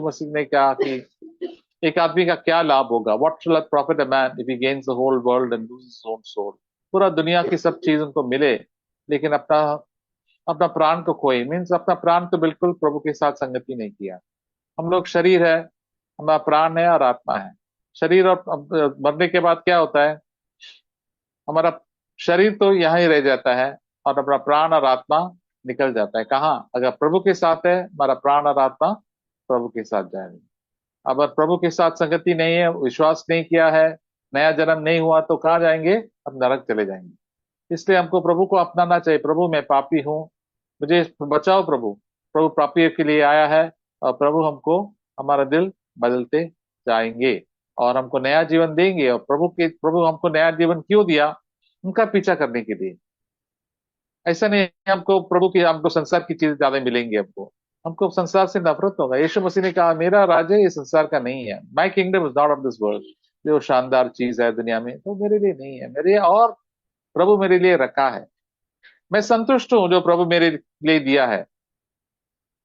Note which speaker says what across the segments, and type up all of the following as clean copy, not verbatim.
Speaker 1: मसीह ने कहा कि एक आदमी का क्या लाभ होगा, what shall it profit a man if he gains the whole world and loses his own soul. पूरा दुनिया की सब चीज उनको मिले लेकिन अपना अपना प्राण को खोए, मीन्स अपना प्राण तो बिल्कुल प्रभु के साथ संगति नहीं किया। हम लोग शरीर है, हमारा प्राण है और आत्मा है। शरीर और मरने के बाद क्या होता है, हमारा शरीर तो यहाँ ही रह जाता है और अपना प्राण और आत्मा निकल जाता है। कहाँ? अगर प्रभु के साथ है, हमारा प्राण और आत्मा प्रभु के साथ जाएंगे। अगर प्रभु के साथ संगति नहीं है, विश्वास नहीं किया है, नया जन्म नहीं हुआ, तो कहाँ जाएंगे? अब नरक चले जाएंगे। इसलिए हमको प्रभु को अपनाना चाहिए। प्रभु मैं पापी हूँ, मुझे बचाओ प्रभु। प्रभु पापियों के लिए आया है और प्रभु हमको, हमारा दिल बदलते जाएंगे और हमको नया जीवन देंगे। और प्रभु हमको नया जीवन क्यों दिया? उनका पीछा करने के लिए। ऐसा नहीं है हमको प्रभु की, हमको संसार की चीजें ज्यादा मिलेंगी। हमको हमको संसार से नफरत होगा। यीशु मसीह ने कहा मेरा राज्य ये संसार का नहीं है, माई kingdom is not of this world. जो शानदार चीज है दुनिया में तो मेरे लिए नहीं है, मेरे और प्रभु मेरे लिए रखा है। मैं संतुष्ट हूँ जो प्रभु मेरे लिए दिया है।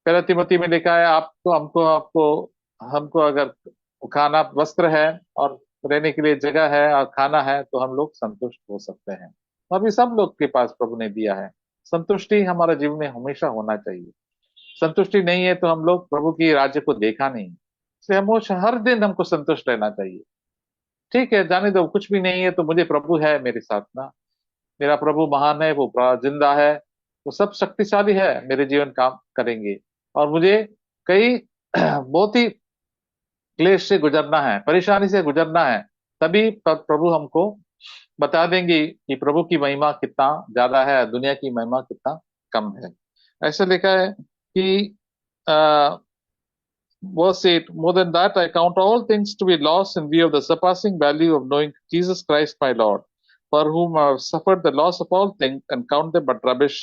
Speaker 1: पहला तिमोथी में लिखा है आपको हमको आपको हमको अगर खाना वस्त्र है और रहने के लिए जगह है और खाना है तो हम लोग संतुष्ट हो सकते हैं। तो अभी सब लोग के पास प्रभु ने दिया है। संतुष्टि हमारे जीवन में हमेशा होना चाहिए। संतुष्टि नहीं है तो हम लोग प्रभु की राज्य को देखा नहीं। इसलिए हम हर दिन हमको संतुष्ट रहना चाहिए। ठीक है, जाने दो कुछ भी नहीं है तो मुझे प्रभु है मेरे साथ ना। मेरा प्रभु महान है, वो जिंदा है, वो सब शक्तिशाली है, मेरे जीवन काम करेंगे। और मुझे कई बहुत ही क्लेश से गुजरना है, परेशानी से गुजरना है, तभी प्रभु हमको बता देंगे कि प्रभु की महिमा कितना ज्यादा है, दुनिया की महिमा कितना कम है। ऐसा लिखा है कि verse 8, more than that, I count all things to be lost in view of the surpassing value of knowing Jesus Christ my Lord, for whom I have suffered the loss of all things and count them but rubbish,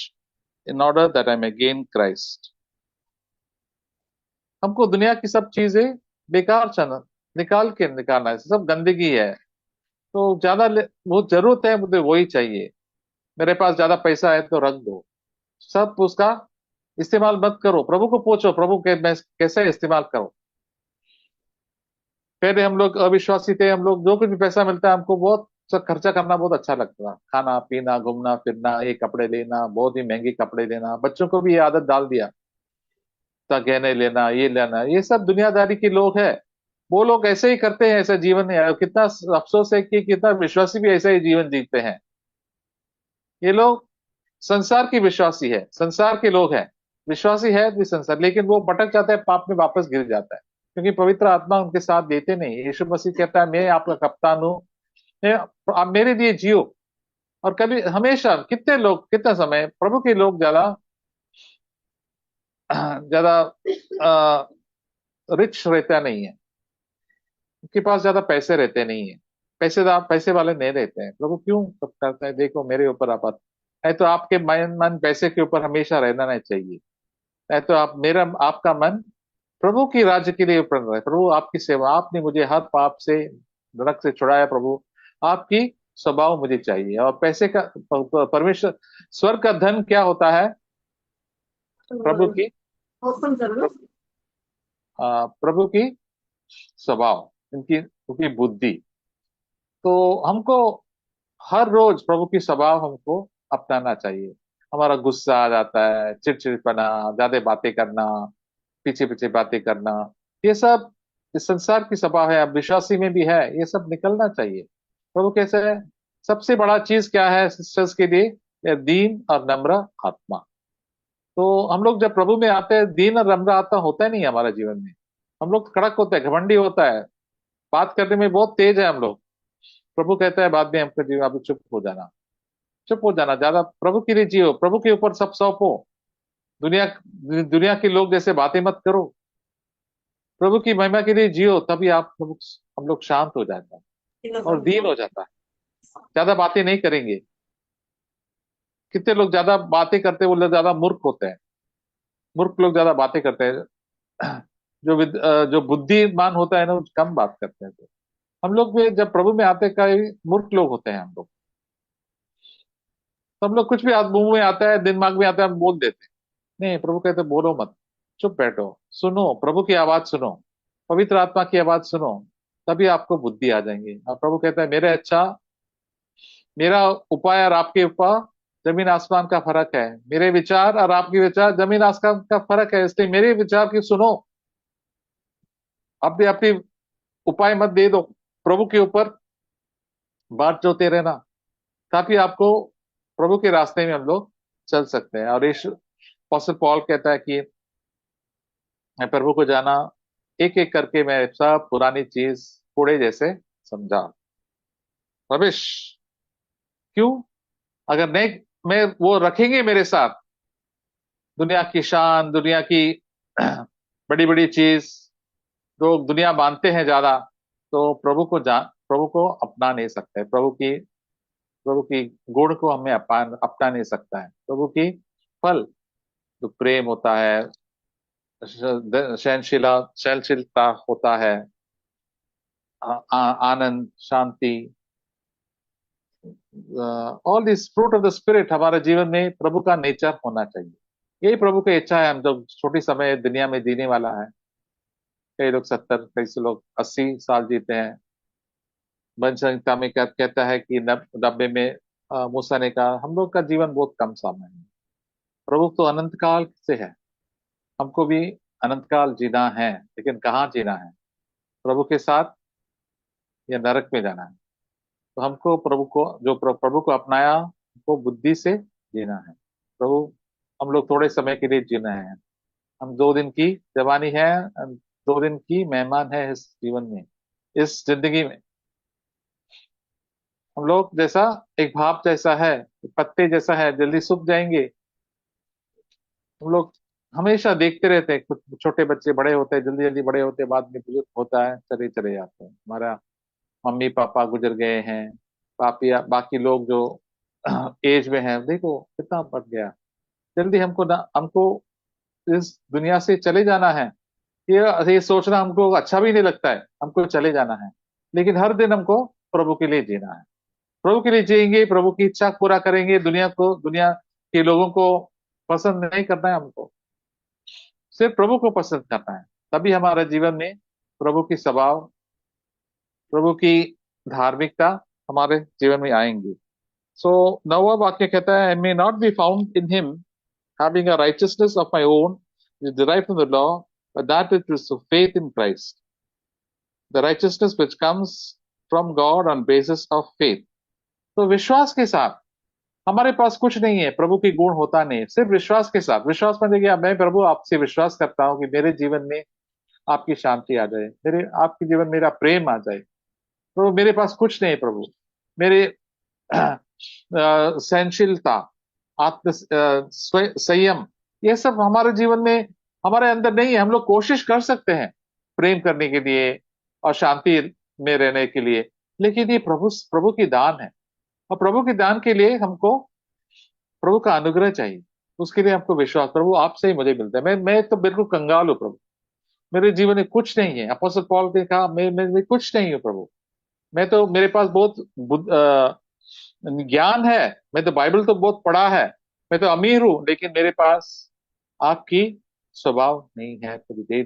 Speaker 1: in order that I may gain Christ. हमको दुनिया की सब चीजें बेकार चना निकाल के निकालना है, सब गंदगी है। तो बहुत जरूरत है, मुझे वही चाहिए। मेरे पास ज्यादा पैसा है तो रख दो, सब उसका इस्तेमाल मत करो। प्रभु को पूछो प्रभु के मैं कैसे इस्तेमाल करो। पहले हम लोग अविश्वासी थे, हम लोग जो कुछ भी पैसा मिलता है हमको बहुत सब खर्चा करना बहुत अच्छा लगता था। खाना पीना घूमना फिरना, ये कपड़े लेना, बहुत ही महंगे कपड़े लेना, बच्चों को भी ये आदत डाल दिया था, गहने लेना, ये लेना। ये सब दुनियादारी के लोग हैं। वो लोग ऐसे ही करते हैं, ऐसा जीवन है। कितना अफसोस है कि कितना विश्वासी भी ऐसा ही जीवन जीते हैं। ये लोग संसार की विश्वासी है, संसार के लोग हैं। विश्वासी है भी संसार, लेकिन वो भटक जाता है, पाप में वापस गिर जाता है, क्योंकि पवित्र आत्मा उनके साथ देते नहीं। यीशु मसीह कहता है मैं आपका कप्तान हूँ, आप मेरे लिए जियो। और कभी हमेशा कितने लोग, कितना समय प्रभु के लोग ज्यादा ज्यादा रिच रहता नहीं है, उनके पास ज्यादा पैसे रहते नहीं है। पैसे वाले नहीं रहते हैं। प्रभु क्यों सब करता है? देखो मेरे ऊपर आपात है, तो आपके मन पैसे के ऊपर हमेशा रहना नहीं चाहिए। है तो आप मेरा आपका मन प्रभु की राज्य के लिए प्रण रहे। प्रभु आपकी सेवा, आपने मुझे हर पाप से नरक से छुड़ाया। प्रभु आपकी स्वभाव मुझे चाहिए। और पैसे का परमेश्वर स्वर्ग का धन क्या होता है? प्रभु की प्रभु की स्वभाव, इनकी उनकी बुद्धि। तो हमको हर रोज प्रभु की स्वभाव हमको अपनाना चाहिए। हमारा गुस्सा आ जाता है, चिड़चिड़पना, ज्यादा बातें करना, पीछे पीछे बातें करना, ये सब इस संसार की स्वभाव है, अब विश्वासी में भी है। ये सब निकलना चाहिए। प्रभु कैसे है? सबसे बड़ा चीज क्या है सिस्टर्स के लिए? ये दीन और नम्र आत्मा। तो हम लोग जब प्रभु में आते हैं, दीन और नम्र आत्मा होता ही नहीं है हमारे जीवन में। हम लोग कड़क होते हैं, घमंडी होता है, बात करने में बहुत तेज है हम लोग। प्रभु कहता है बाद में हमको जीवन, आप चुप हो जाना, चुप हो जाना, ज्यादा प्रभु के लिए जियो, प्रभु के ऊपर सब सौंपो। दुनिया दुनिया के लोग जैसे बातें मत करो, प्रभु की महिमा के लिए जियो, तभी हम लोग शांत हो जाता है और दीन हो जाता है। ज्यादा बातें नहीं करेंगे। कितने लोग ज्यादा बातें करते हैं, वो लोग ज्यादा मूर्ख होते हैं। मूर्ख लोग ज्यादा बातें करते हैं। जो बुद्धिमान होता है ना, वो कम बात करते हैं। तो हम लोग भी जब प्रभु में आते, कई मूर्ख लोग होते हैं हम लोग। तो हम लोग कुछ भी मुंह में आता है, दिमाग में आता है, हम बोल देते हैं। नहीं, प्रभु कहते बोलो मत, चुप बैठो, सुनो प्रभु की आवाज सुनो, पवित्र आत्मा की आवाज सुनो, तभी आपको बुद्धि आ जाएंगी। और प्रभु कहता है मेरे अच्छा, मेरा उपाय और आपके उपाय जमीन आसमान का फर्क है, मेरे विचार और आपके विचार जमीन आसमान का फर्क है, इसलिए मेरे विचार की सुनो। अपनी अपनी उपाय मत दे दो, प्रभु के ऊपर बात जोते रहना, ताकि आपको प्रभु के रास्ते में हम लोग चल सकते हैं। और इस अपोस्टल पॉल कहता है कि मैं प्रभु को जाना, एक एक करके मैं सब पुरानी चीज कूड़े जैसे समझा, रविश। क्यों? अगर नहीं मैं वो रखेंगे मेरे साथ, दुनिया की शान, दुनिया की बड़ी बड़ी चीज, लोग दुनिया मानते हैं ज्यादा, तो प्रभु को अपना नहीं सकते। प्रभु की गुण को हमें अपना नहीं सकता है। प्रभु की फल जो प्रेम होता है, सहनशीलता होता है, आनंद, शांति, all this fruit of the spirit हमारे जीवन में प्रभु का नेचर होना चाहिए। यही प्रभु की इच्छा है। हम जब छोटी समय दुनिया में जीने वाला है, कई लोग 70, कई से लोग 80 साल जीते हैं। वंश संहिता में कहता है कि 90 में मूसा ने कहा हम लोग का जीवन बहुत कम समय है। प्रभु तो अनंत काल से है, हमको भी अनंत काल जीना है, लेकिन कहाँ जीना है, प्रभु के साथ या नरक में जाना है। तो हमको प्रभु को अपनाया, हमको बुद्धि से जीना है। प्रभु, हम लोग थोड़े समय के लिए जीना है। हम 2 दिन की जवानी है, हम 2 दिन की मेहमान है इस जीवन में, इस जिंदगी में। हम लोग जैसा एक भाप जैसा है, पत्ते जैसा है, जल्दी सूख जाएंगे। हम लोग हमेशा देखते रहते हैं, कुछ छोटे बच्चे बड़े होते हैं, जल्दी जल्दी बड़े होते हैं, बाद में बुजुर्ग होता है, चले चले जाते हैं। हमारा मम्मी पापा गुजर गए हैं, पापी बाकी लोग जो एज में हैं, देखो कितना बढ़ गया। जल्दी हमको इस दुनिया से चले जाना है। ये सोचना हमको अच्छा भी नहीं लगता है, हमको चले जाना है। लेकिन हर दिन हमको प्रभु के लिए जीना है, प्रभु के लिए जिएंगे, प्रभु की इच्छा पूरा करेंगे। दुनिया के लोगों को पसंद नहीं करना है हमको, सिर्फ प्रभु को पसंद करना है। तभी हमारे जीवन में प्रभु की स्वभाव, प्रभु की धार्मिकता हमारे जीवन में आएंगी। सो नौवा वाक्य कहता है, may not be found in him having a righteousness of my own which is derived from the law, but that which is of faith in Christ, the righteousness which comes from God on basis of faith। तो विश्वास के साथ, हमारे पास कुछ नहीं है, प्रभु की गुण होता नहीं है, सिर्फ विश्वास के साथ। विश्वास में देखिए, मैं प्रभु आपसे विश्वास करता हूँ कि मेरे जीवन में आपकी शांति आ जाए, मेरे आपके जीवन मेरा प्रेम आ जाए। प्रभु मेरे पास कुछ नहीं है, प्रभु मेरे सहनशीलता, आत्म संयम, ये सब हमारे जीवन में हमारे अंदर नहीं है। हम लोग कोशिश कर सकते हैं प्रेम करने के लिए और शांति में रहने के लिए, लेकिन ये प्रभु प्रभु की दान है। और प्रभु के दान के लिए हमको प्रभु का अनुग्रह चाहिए। उसके लिए हमको विश्वास प्रभु आपसे ही मुझे मिलता है। मैं तो बिल्कुल कंगाल हूँ प्रभु, मेरे जीवन में कुछ नहीं है। अपोस्टल पॉल ने कहा मैं कुछ नहीं हूँ प्रभु, मैं तो मेरे पास बहुत ज्ञान है, मैं तो बाइबल तो बहुत पढ़ा है, मैं तो अमीर हूं, लेकिन मेरे पास आपकी स्वभाव नहीं है। तो दे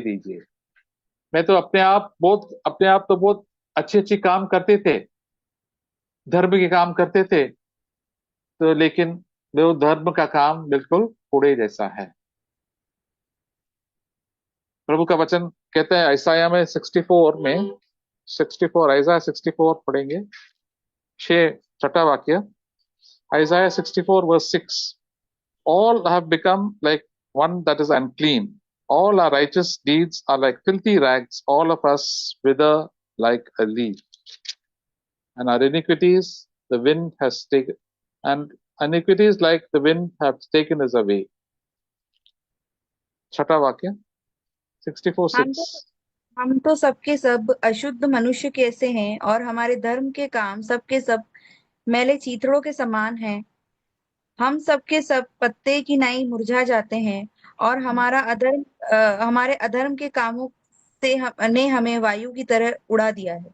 Speaker 1: दीजिए। मैं तो अपने आप तो बहुत अच्छे अच्छे काम करते थे, धर्म के काम करते थे, तो लेकिन वो धर्म का काम बिल्कुल कूड़े जैसा है। प्रभु का वचन कहता है ईसाया में 64 में, 64 ईसाया 64 पढ़ेंगे, 6 वाक्य। Isaiah 64 verse 6, all have become like one that is unclean, all our righteous deeds are like filthy rags, all of us wither like a leaf, and our iniquities the wind has taken, and iniquities like the wind have taken us away। 6 वाक्य 64:6।
Speaker 2: हम तो हम तो सबके सब अशुद्ध मनुष्य कैसे हैं, और हमारे धर्म के काम सबके सब मैले चीथड़ों के समान हैं। हम सबके सब पत्ते की नाई मुरझा जाते हैं, और हमारे अधर्म के कामों से ने हमें वायु की तरह उड़ा दिया है।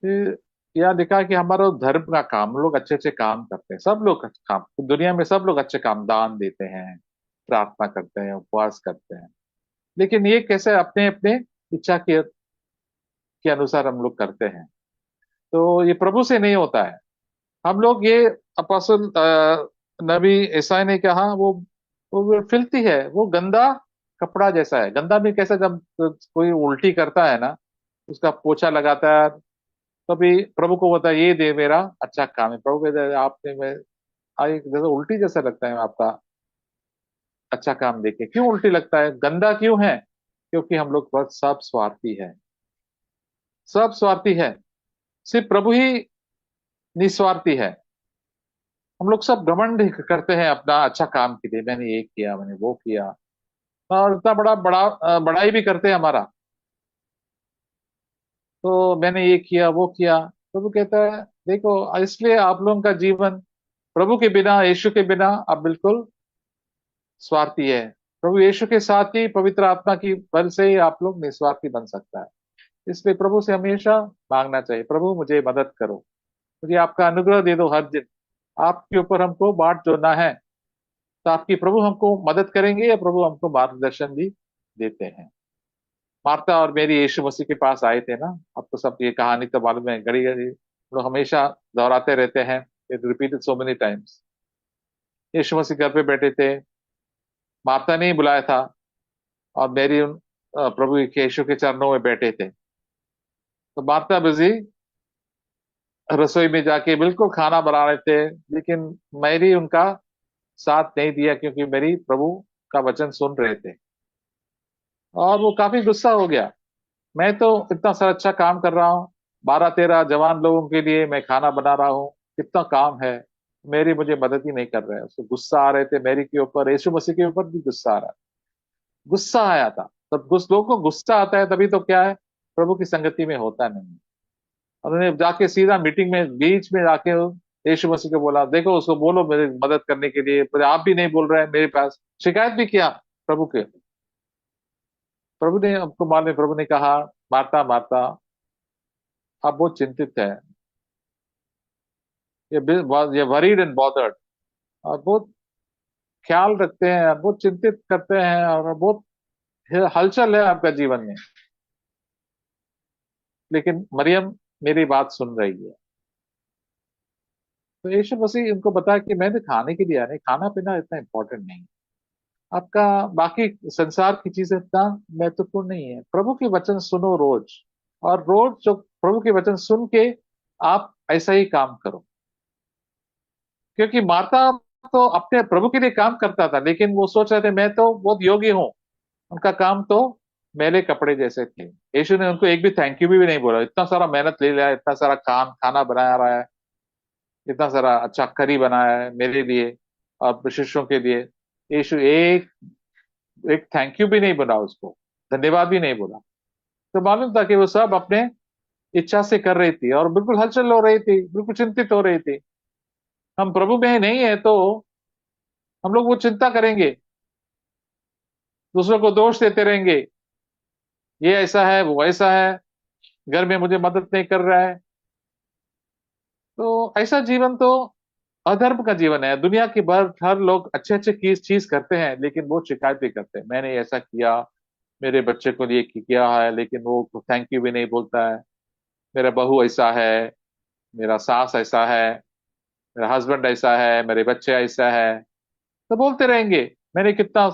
Speaker 1: फिर यह लिखा कि हमारा धर्म का काम, हम लोग अच्छे अच्छे काम करते हैं, सब लोग काम, दुनिया में सब लोग अच्छे काम, दान देते हैं, प्रार्थना करते हैं, उपवास करते हैं, लेकिन ये कैसे अपने अपने इच्छा के अनुसार हम लोग करते हैं। तो ये प्रभु से नहीं होता है। हम लोग ये अपोस्टल नबी ईसाई ने कहा, वो फिल्थी है, वो गंदा कपड़ा जैसा है। गंदा भी कैसा, जब कोई उल्टी करता है ना, उसका पोछा लगाता है, तभी प्रभु को होता है ये दे मेरा अच्छा काम है। प्रभु कहते हैं आपने मैं जैसे उल्टी जैसा लगता है आपका अच्छा काम देखे। क्यों उल्टी लगता है, गंदा क्यों है? क्योंकि हम लोग बहुत सब स्वार्थी है, सब स्वार्थी है। सिर्फ प्रभु ही निस्वार्थी है। हम लोग सब घमंड करते हैं अपना अच्छा काम के लिए, मैंने ये किया, मैंने वो किया, और इतना बड़ाई भी करते हैं हमारा। तो मैंने ये किया वो किया। प्रभु कहता है देखो, इसलिए आप लोगों का जीवन प्रभु के बिना, यीशु के बिना आप बिल्कुल स्वार्थी है। प्रभु यीशु के साथ ही पवित्र आत्मा की बल से ही आप लोग निस्वार्थी बन सकता है। इसलिए प्रभु से हमेशा मांगना चाहिए, प्रभु मुझे मदद करो, मुझे आपका अनुग्रह दे दो हर दिन। आपके ऊपर हमको बाट जोड़ना है, तो आपकी प्रभु हमको मदद करेंगे, या प्रभु हमको मार्गदर्शन भी देते हैं। मार्था और मेरी यीशु मसीह के पास आए थे ना, आपको सब ये कहानी तो मालूम है, घड़ी घड़ी लोग हमेशा दोहराते रहते हैं, it repeated so many times. यीशु मसीह घर पे बैठे थे, मार्था ने ही बुलाया था, और मेरी प्रभु के यीशु के चरणों में बैठे थे। तो मार्था बिजी रसोई में जाके बिल्कुल खाना बना रहे थे, लेकिन मैरी उनका साथ नहीं दिया, क्योंकि मेरी प्रभु का वचन सुन रहे थे। और वो काफी गुस्सा हो गया, मैं तो इतना सारा अच्छा काम कर रहा हूँ, 12-13 जवान लोगों के लिए मैं खाना बना रहा हूँ, कितना काम है, मेरी मुझे मदद ही नहीं कर रहे हैं। उसको गुस्सा आ रहे थे मेरी के ऊपर, यीशु मसीह के ऊपर भी गुस्सा आ रहा है। गुस्सा आया था, तब लोगों को गुस्सा आता है तभी तो क्या है, प्रभु की संगति में होता नहीं। उन्होंने जाके सीधा मीटिंग में बीच में जाके यीशु मसीह को बोला, देखो उसको बोलो मेरी मदद करने के लिए, पर आप भी नहीं बोल रहे हैं मेरे पास। शिकायत भी किया प्रभु के। प्रभु ने, आपको मालूम है, प्रभु ने कहा मार्ता मार्ता, आप बहुत चिंतित है, ये वरीड एंड बॉदर्ड, और बहुत ख्याल रखते हैं, बहुत चिंतित करते हैं, और बहुत हलचल है आपका जीवन में, लेकिन मरियम मेरी बात सुन रही है। तो यीशु मसीह इनको बताया कि मैंने खाने के लिए आया नहीं, खाना पीना इतना इंपॉर्टेंट नहीं, आपका बाकी संसार की चीजें इतना महत्वपूर्ण नहीं है। प्रभु के वचन सुनो रोज, और रोज जो प्रभु के वचन सुन के आप ऐसा ही काम करो। क्योंकि मार्था तो अपने प्रभु के लिए काम करता था, लेकिन वो सोच रहे थे मैं तो बहुत योग्य हूँ, उनका काम तो मैले कपड़े जैसे थे। यीशु ने उनको एक भी थैंक यू भी नहीं बोला, इतना सारा मेहनत ले लिया, इतना सारा खाना बना रहा है, इतना सारा अच्छा करी बनाया है मेरे लिए और शिष्यों के लिए। यीशु एक एक थैंक यू भी नहीं बोला, उसको धन्यवाद भी नहीं बोला। तो मालूम था कि वो सब अपने इच्छा से कर रही थी, और बिल्कुल हलचल हो रही थी, बिल्कुल चिंतित हो रही थी। हम प्रभु में नहीं है तो हम लोग वो चिंता करेंगे, दूसरों को दोष देते रहेंगे, ये ऐसा है वो ऐसा है, घर में मुझे मदद नहीं कर रहा है। तो ऐसा जीवन तो अधर्म का जीवन है। दुनिया की भर हर लोग अच्छे अच्छे चीज करते हैं, लेकिन वो शिकायत भी करते हैं, मैंने ऐसा किया, मेरे बच्चे को लिए किया है, लेकिन वो थैंक यू भी नहीं बोलता है, मेरा बहू ऐसा है, मेरा सास ऐसा है, मेरा हस्बैंड ऐसा है, मेरे बच्चे ऐसा है। तो बोलते रहेंगे, मैंने कितना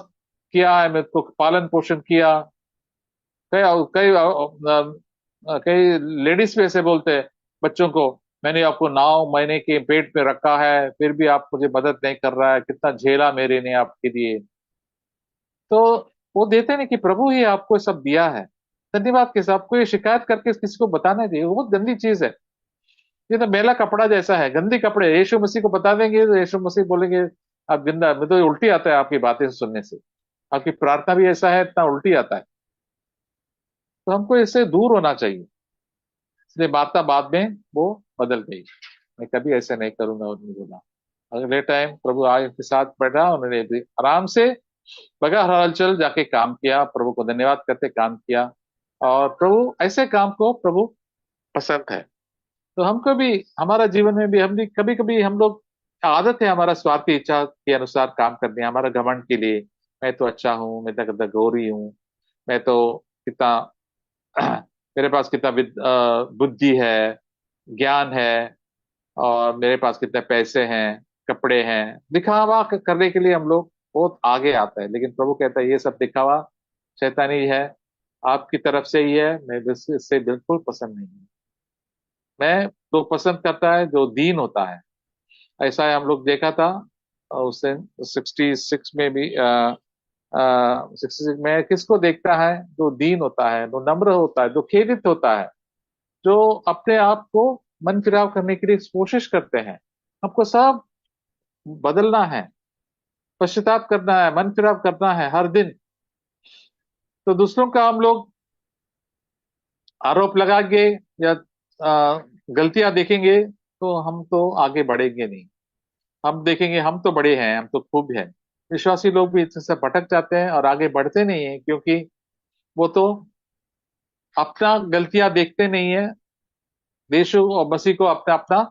Speaker 1: किया है, मैं तो पालन पोषण किया। कई कई कई लेडीज भी ऐसे बोलते हैं बच्चों को, मैंने आपको 9 महीने के पेट में रखा है, फिर भी आप मुझे मदद नहीं कर रहा है, कितना झेला मेरे ने आपके लिए। तो वो देते हैं कि प्रभु ही आपको सब दिया है, धन्यवाद के साथ। आपको ये शिकायत करके किसी को बताना चाहिए, वो बहुत गंदी चीज है। ये तो मेला कपड़ा जैसा है, गंदे कपड़े यीशु मसीह को बता देंगे तो यीशु मसीह बोलेंगे आप गंदा, मैं तो उल्टी आता है आपकी बातें सुनने से, आपकी प्रार्थना भी ऐसा है, इतना उल्टी आता है। तो हमको इससे दूर होना चाहिए। इसलिए माता बाद में वो बदल गई, मैं कभी ऐसे नहीं करूंगा, उन्होंने बोला। अगले टाइम प्रभु आगे के साथ बैठा, उन्होंने भी आराम से बगैर हलचल जाके काम किया, प्रभु को धन्यवाद करते काम किया। और प्रभु ऐसे काम को प्रभु पसंद है। तो हमको भी हमारा जीवन में भी, हम भी कभी कभी हम लोग आदत है हमारा स्वार्थी इच्छा के अनुसार काम करने, हमारा घमंड के लिए, मैं तो अच्छा हूँ, मैं तो कितना गौरी हूँ, मैं तो कितना मेरे पास कितना बुद्धि है, ज्ञान है, और मेरे पास कितने पैसे हैं, कपड़े हैं। दिखावा करने के लिए हम लोग बहुत आगे आता है, लेकिन प्रभु कहता है ये सब दिखावा शैतानी है, आपकी तरफ से ही है, मैं इससे बिल्कुल पसंद नहीं हूँ। मैं तो पसंद करता है जो दीन होता है। ऐसा है, हम लोग देखा था उससे 66 में भी 66 में किसको देखता है, जो दीन होता है, जो नम्र होता है, जो खेदित होता है, जो अपने आप को मन फिराव करने के लिए कोशिश करते हैं। हमको सब बदलना है, पश्चाताप करना है, मन फिराव करना है हर दिन। तो दूसरों का हम लोग आरोप लगाएंगे या गलतियां देखेंगे तो हम तो आगे बढ़ेंगे नहीं। हम देखेंगे हम तो बड़े हैं, हम तो खूब हैं। विश्वासी लोग भी इससे भटक जाते हैं और आगे बढ़ते नहीं है, क्योंकि वो तो अपना गलतियां देखते नहीं है, यीशु और मसीह को अपना अपना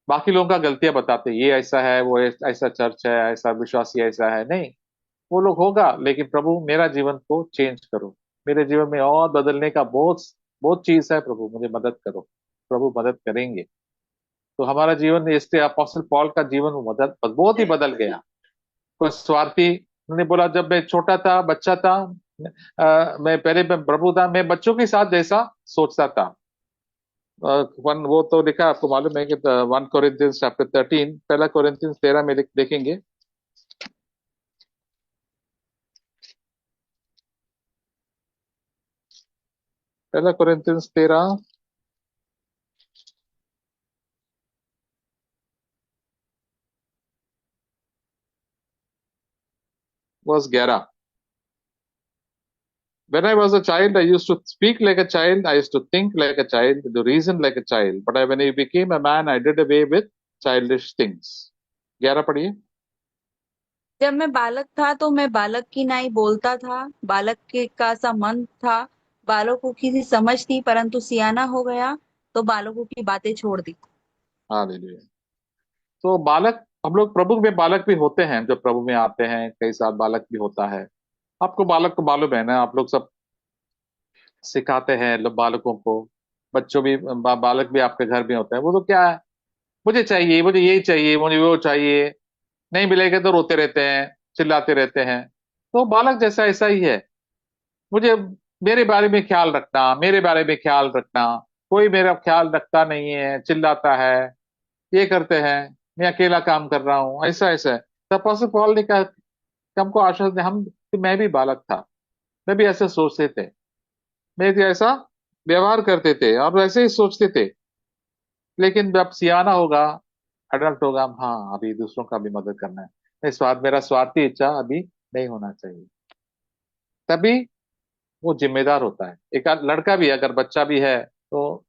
Speaker 1: बाकी लोगों का गलतियां बताते हैं। ये ऐसा है, वो ऐसा चर्च है, ऐसा विश्वासी ऐसा है। नहीं, वो लोग होगा, लेकिन प्रभु मेरा जीवन को चेंज करो, मेरे जीवन में और बदलने का बहुत बहुत चीज है, प्रभु मुझे मदद करो। प्रभु मदद करेंगे। तो हमारा जीवन, इसलिए अपोस्टल पॉल का जीवन मदद बहुत ही बदल गया। कोई स्वार्थी, उन्होंने बोला जब मैं छोटा था, बच्चा था, मैं पहले मैं प्रभु था, मैं बच्चों के साथ जैसा सोचता था। वन वो तो लिखा है, आपको मालूम है कि 1 कोरिन्थियंस चैप्टर 13, पहला कोरिन्थियंस 13 में देखेंगे। पहला कोरिन्थियंस 13 verse 11। When I was a child, I used to speak like a child. I used to think like a child, to reason like a child. But when I became a man, I did away with childish things. 11 पढ़िए।
Speaker 2: जब मैं बालक था तो मैं बालक की नाई बोलता था, बालक के का सा मन था, बालकों की सी समझ थी, परंतु सियाना हो गया तो बालकों की बातें छोड़ दी।
Speaker 1: हालेलुया। तो बालक, हम लोग प्रभु में बालक भी होते हैं, जो प्रभु में आते हैं, कई साल बालक भी होता है। आपको बालक को मालूम है ना, आप लोग सब सिखाते हैं लोग बालकों को। बच्चों भी बालक भी आपके घर में होते हैं। वो तो क्या है, मुझे चाहिए, मुझे यही चाहिए, मुझे वो चाहिए, नहीं मिलेगा तो रोते रहते हैं, चिल्लाते रहते हैं। तो बालक जैसा ऐसा ही है। मुझे मेरे बारे में ख्याल रखना, मेरे बारे में ख्याल रखना। कोई मेरा ख्याल रखता नहीं है, चिल्लाता है, ये करते हैं, मैं अकेला काम कर रहा हूँ, ऐसा ऐसा है। तो अपोस्टल पॉल ने कहा कि हमको आश्वासन दिया, हम कि मैं भी बालक था, मैं भी ऐसे सोचते थे, मैं भी ऐसा व्यवहार करते थे और वैसे ही सोचते थे। लेकिन जब सियाना होगा, अडल्ट होगा, हाँ अभी दूसरों का भी मदद करना है, मेरा स्वार्थी इच्छा अभी नहीं होना चाहिए। तभी वो जिम्मेदार होता है। एक लड़का भी है, अगर बच्चा भी है तो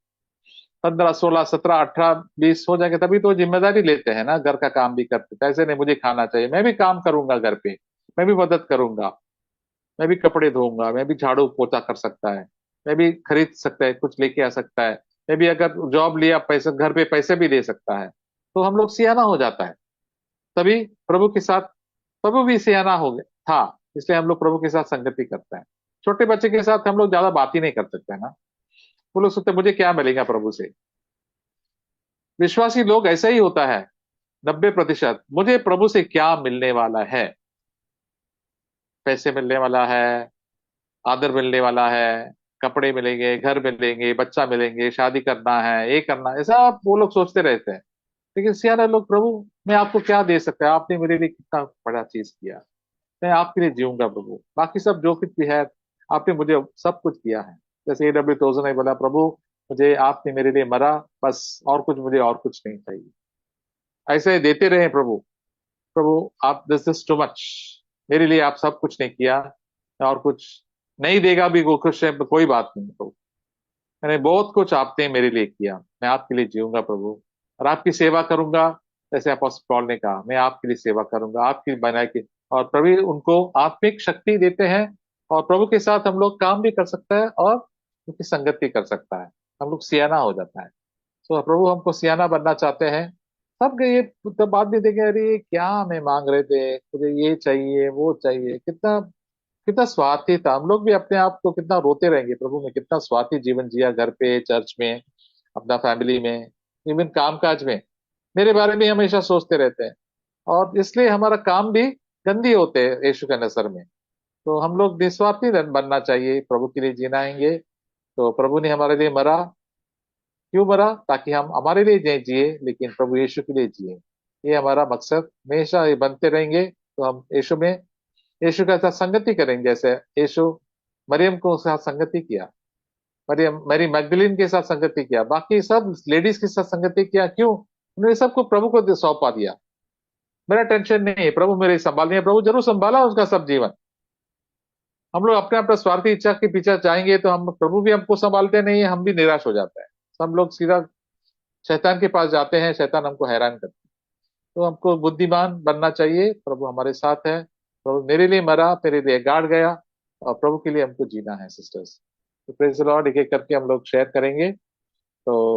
Speaker 1: 15 16 17 18 20 हो जाएंगे, तभी तो जिम्मेदारी लेते हैं ना, घर का काम भी करते थे। ऐसे नहीं मुझे खाना चाहिए, मैं भी काम करूंगा घर पे, मैं भी मदद करूंगा, मैं भी कपड़े धोऊंगा, मैं भी झाड़ू पोछा कर सकता है, मैं भी खरीद सकता है, कुछ लेके आ सकता है, मैं भी अगर जॉब लिया पैसे घर पे पैसे भी दे सकता है। तो हम लोग सियाना हो जाता है। तभी प्रभु के साथ, प्रभु भी सियाना हो गया था, इसलिए हम लोग प्रभु के साथ संगति करते हैं। छोटे बच्चे के साथ हम लोग ज्यादा बात ही नहीं कर सकते ना। वो लोग सोचते हैं, मुझे क्या मिलेगा प्रभु से। विश्वासी लोग ऐसा ही होता है, 90%। मुझे प्रभु से क्या मिलने वाला है, पैसे मिलने वाला है, आदर मिलने वाला है, कपड़े मिलेंगे, घर मिलेंगे, बच्चा मिलेंगे, शादी करना है, ये करना है, ऐसा वो लोग सोचते रहते हैं। लेकिन सियाने लोग, प्रभु मैं आपको क्या दे सकता है, आपने मेरे लिए कितना बड़ा चीज किया, मैं आपके लिए जीऊंगा प्रभु, बाकी सब जो कुछ भी है आपने मुझे सब कुछ किया है। जैसे A.W. टोजन ने बोला, प्रभु मुझे आपने मेरे लिए मरा, बस और कुछ मुझे और कुछ नहीं चाहिए। ऐसे देते रहे प्रभु। प्रभु आप, दिस इज टू मच, मेरे लिए आप सब कुछ नहीं किया, और कुछ नहीं देगा भी वो खुश है, कोई बात नहीं प्रभु, मैंने बहुत कुछ आपने मेरे लिए किया, मैं आपके लिए जीऊंगा प्रभु, और आपकी सेवा करूंगा। जैसे अपोस्टल पौल ने कहा, मैं आपके लिए सेवा करूंगा, आपकी बनाई की। और प्रभु उनको आत्मिक शक्ति देते हैं, और प्रभु के साथ हम लोग काम भी कर सकता है और उनकी संगति कर सकता है। हम लोग सियाना हो जाता है। तो प्रभु हमको सियाना बनना चाहते हैं, सब ये तब बाद में देखे, अरे ये क्या हमें मांग रहे थे, मुझे ये चाहिए वो चाहिए। कितना कितना स्वार्थी था। हम लोग भी अपने आप को कितना रोते रहेंगे प्रभु में, कितना स्वार्थी जीवन जिया, घर पे, चर्च में, अपना फैमिली में, इवन काम काज में मेरे बारे में हमेशा सोचते रहते हैं। और इसलिए हमारा काम भी गंदी होते हैं यीशु के नजर में। तो हम लोग निस्वार्थी बनना चाहिए, प्रभु के लिए जीना आएंगे। तो प्रभु ने हमारे लिए मरा, क्यों मरा? ताकि हम हमारे लिए नहीं जिए लेकिन प्रभु यीशु के लिए जिए। ये हमारा मकसद हमेशा ये बनते रहेंगे। तो हम यीशु में, यीशु के साथ संगति करेंगे। जैसे यीशु मरियम को साथ संगति किया, मरियम मैरी मैगदलीन के साथ संगति किया, बाकी सब लेडीज के साथ संगति किया। क्यों? उन्होंने सबको प्रभु को सौंपा दिया। मेरा टेंशन नहीं है, प्रभु मेरे संभालनी है। प्रभु जरूर संभाला उसका सब जीवन। हम लोग अपने अपने स्वार्थी इच्छा के पीछे जाएंगे तो हम, प्रभु भी हमको संभालते नहीं है, हम भी निराश हो जाते हैं। सब लोग सीधा शैतान के पास जाते हैं, शैतान हमको हैरान करता है। तो हमको बुद्धिमान बनना चाहिए, प्रभु हमारे साथ है। प्रभु मेरे लिए मरा, मेरे लिए गाड़ गया, और प्रभु के लिए हमको जीना है सिस्टर्स। तो प्रेज द लॉर्ड, एक एक करके हम लोग शेयर करेंगे। तो